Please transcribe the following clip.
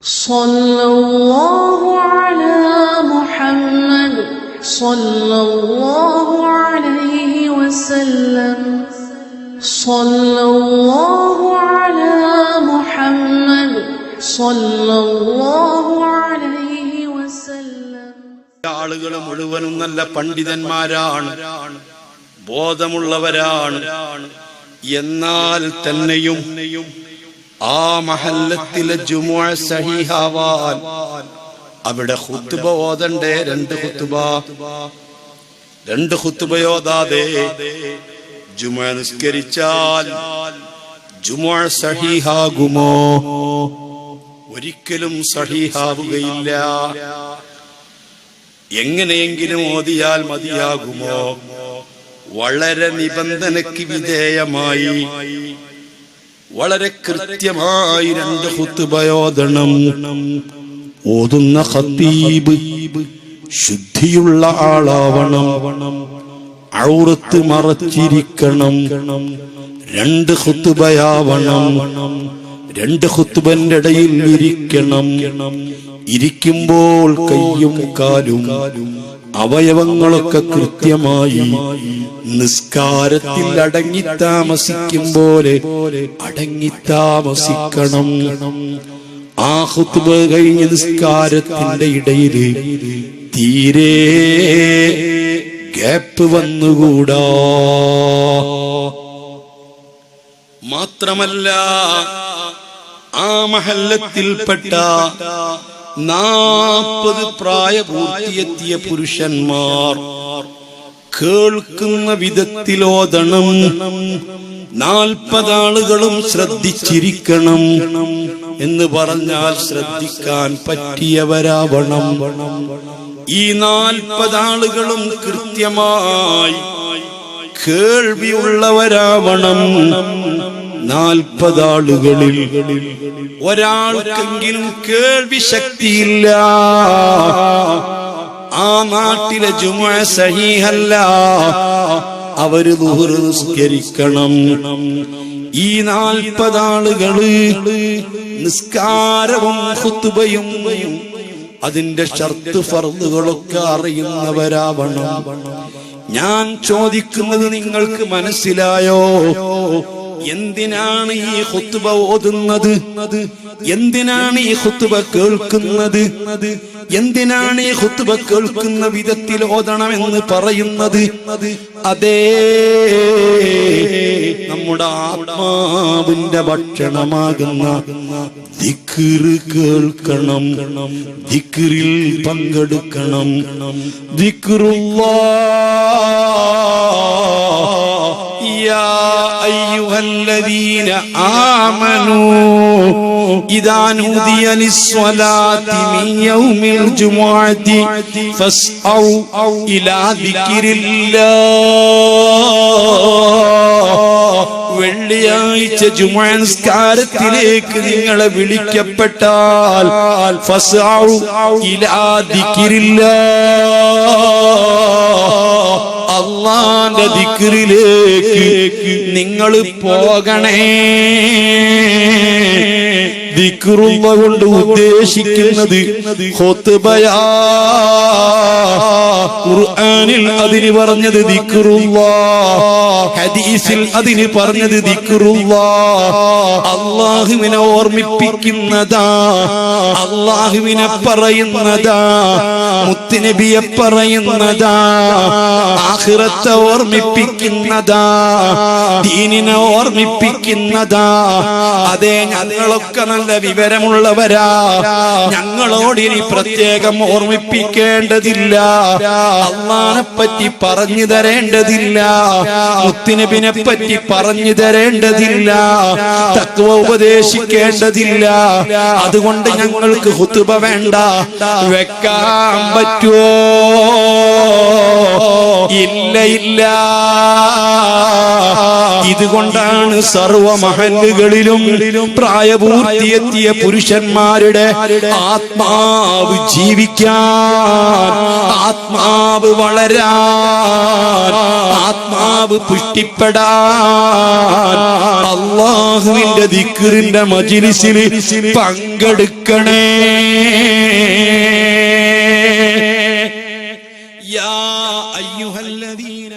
സല്ലല്ലാഹു അലാ മുഹമ്മദ് സല്ലല്ലാഹു അലൈഹി വസല്ലം. സല്ലല്ലാഹു അലാ മുഹമ്മദ് സല്ലല്ലാഹു അലൈഹി വസല്ലം. ആളുകൾ മുഴുവനും നല്ല പണ്ഡിതന്മാരാണ്, ബോധമുള്ളവരാണ്. എന്നാൽ തന്നെയും ആ മഹല്ലത്തിലെ ജുമുഅ സഹീഹാവാൻ അവിടെ ഖുത്ബ ഓതണ്ടേ. രണ്ട് ഖുത്ബയോതാതെ ജുമുഅ നിസ്കരിച്ചാൽ ജുമുഅ സഹീഹാകുമോ? ഒരിക്കലും സഹീഹാവുകയില്ല. എങ്ങനെയെങ്കിലും ഓതിയാൽ മതിയാകുമോ? വളരെ നിബന്ധനയ്ക്ക് വിധേയമായി വളരെ കൃത്യമായി രണ്ട് ഖുത്ബയോദണം. ഓതുന്ന ഖതീബ് ശുദ്ധിയുള്ള ആളാവണം, ഔറത്ത് മറച്ചിരിക്കണം. രണ്ട് ഖുത്ബയാവണം, രണ്ട് ഖുത്ബന്റെ ഇടയിൽ ഇരിക്കണം. ഇരിക്കുമ്പോൾ കയ്യും കാലും അവയവങ്ങളൊക്കെ കൃത്യമായി നിസ്കാരത്തിൽ അടങ്ങി താമസിക്കും പോലെ അടങ്ങി താമസിക്കണം. ആ ഖുത്ബ കഴിഞ്ഞ് നിസ്കാരത്തിന്റെ ഇടയിൽ തീരെ ഗ്യാപ്പ് വന്നുകൂടാ. മാത്രമല്ല ആ മഹല്ലത്തിൽപ്പെട്ട 40 പ്രായപൂർത്തിയെത്തിയ പുരുഷന്മാർ കേൾക്കുന്ന വിധത്തിലോതണം. 40 ആളുകളും ശ്രദ്ധിച്ചിരിക്കണം. എന്ന് പറഞ്ഞാൽ ശ്രദ്ധിക്കാൻ പറ്റിയവരാവണം. ഈ 40 ആളുകളും കൃത്യമായി കേൾവിയുള്ളവരാവണം. 40 ആളുകളിൽ ഒരാൾക്കെങ്കിലും കേൾവി ശക്തിയില്ല. ആ നാട്ടിലെ ജുമുഅ സഹീഹല്ല. അവര് ദുഹർ നിസ്കരിക്കണം. ഈ 40 ആളുകള് നിസ്കാരവും ഖുത്ബയും അതിന്റെ ശർത്ത് ഫർളുകളൊക്കെ അറിയുന്നവരാവണം. ഞാൻ ചോദിക്കുന്നത് നിങ്ങൾക്ക് മനസ്സിലായോ? എന്തിനാണ് ഈ ഖുത്ബ ഓതുന്നത്? എന്തിനാണ് ഈ ഖുത്ബ കേൾക്കുന്നത്? എന്തിനാണ് ഈ ഖുത്ബ കേൾക്കുന്ന വിധത്തിൽ ഓതണമെന്ന് പറയുന്നത്? അതേ, നമ്മുടെ ആത്മാവിന്റെ ഭക്ഷണമാകുന്ന ദിക്ർ കേൾക്കണം, ദിക്റിൽ പങ്കെടുക്കണം. ദിക്റുല്ലാഹ് യാ അയ്യുഹല്ലദീന ആമനൂ ഇദാ നൂദിയ ലിസ്സലാത്തി മിൻ യൗമിൽ ജുമുഅത്തി ഫസ്ഔ ഇലാ ദിക്രില്ലാഹ്. വെള്ളിയാഴ്ച ജുമുഅ നിസ്കാരത്തിലേക്ക് നിങ്ങളെ വിളിക്കപ്പെട്ടാൽ ഫസ്ഔ ഇലാ ദിക്രില്ലാഹ്, അല്ലാഹുവിന്റെ ദിക്റിലേക്ക് നിങ്ങൾ പോകണേ. ദിക്റുള്ള കൊണ്ട് ഉദ്ദേശിക്കുന്നത് ഖുത്ബയാ. ഖുർആനിൽ അതിന് പറഞ്ഞത് ദിക്റുല്ലാഹ്, ഹദീസിൽ അതിന് പറഞ്ഞത് ദിക്റുല്ലാഹ്. അല്ലാഹുവിനെ ഓർമ്മിപ്പിക്കുന്നതാ, അല്ലാഹുവിനെ പറയുന്നതാ, മുത്തുനബിയെ പറയുന്നതാ, ആഖിറത്തെ ഓർമ്മിപ്പിക്കുന്നതാ, ദീനിനെ ഓർമ്മിപ്പിക്കുന്നതാ. അതേ, ഞങ്ങളൊക്കെ നല്ല വിവരമുള്ളവരാ. ഞങ്ങളോട് ഇനി പ്രത്യേകം ഓർമ്മിപ്പിക്കേണ്ടതില്ല. അല്ലാഹനെ പറ്റി പറഞ്ഞു തരേണ്ടതില്ല, മുത്തുനബിനെ പറ്റി പറഞ്ഞു തരേണ്ടതില്ല, തഖ്വ ഉപദേശിക്കേണ്ടതില്ല. അതുകൊണ്ട് ഞങ്ങൾക്ക് ഖുത്ബ വേണ്ട. വെക്കാൻ പറ്റുമോ? ഇല്ല. ഇതുകൊണ്ടാണ് സർവ മഹല്ലുകളിലും പ്രായപൂർത്തിയെത്തിയ പുരുഷന്മാരുടെ ആത്മാവ് ജീവിക്കാൻ, ആത്മാവ് വളരാൻ, ആത്മാവ് പുഷ്ടിപ്പെടാൻ അല്ലാഹുവിന്റെ ദിക്റിന്റെ മജ്‌ലിസിൽ പങ്കെടുക്കണേ. യാ അയ്യുഹല്ലദീന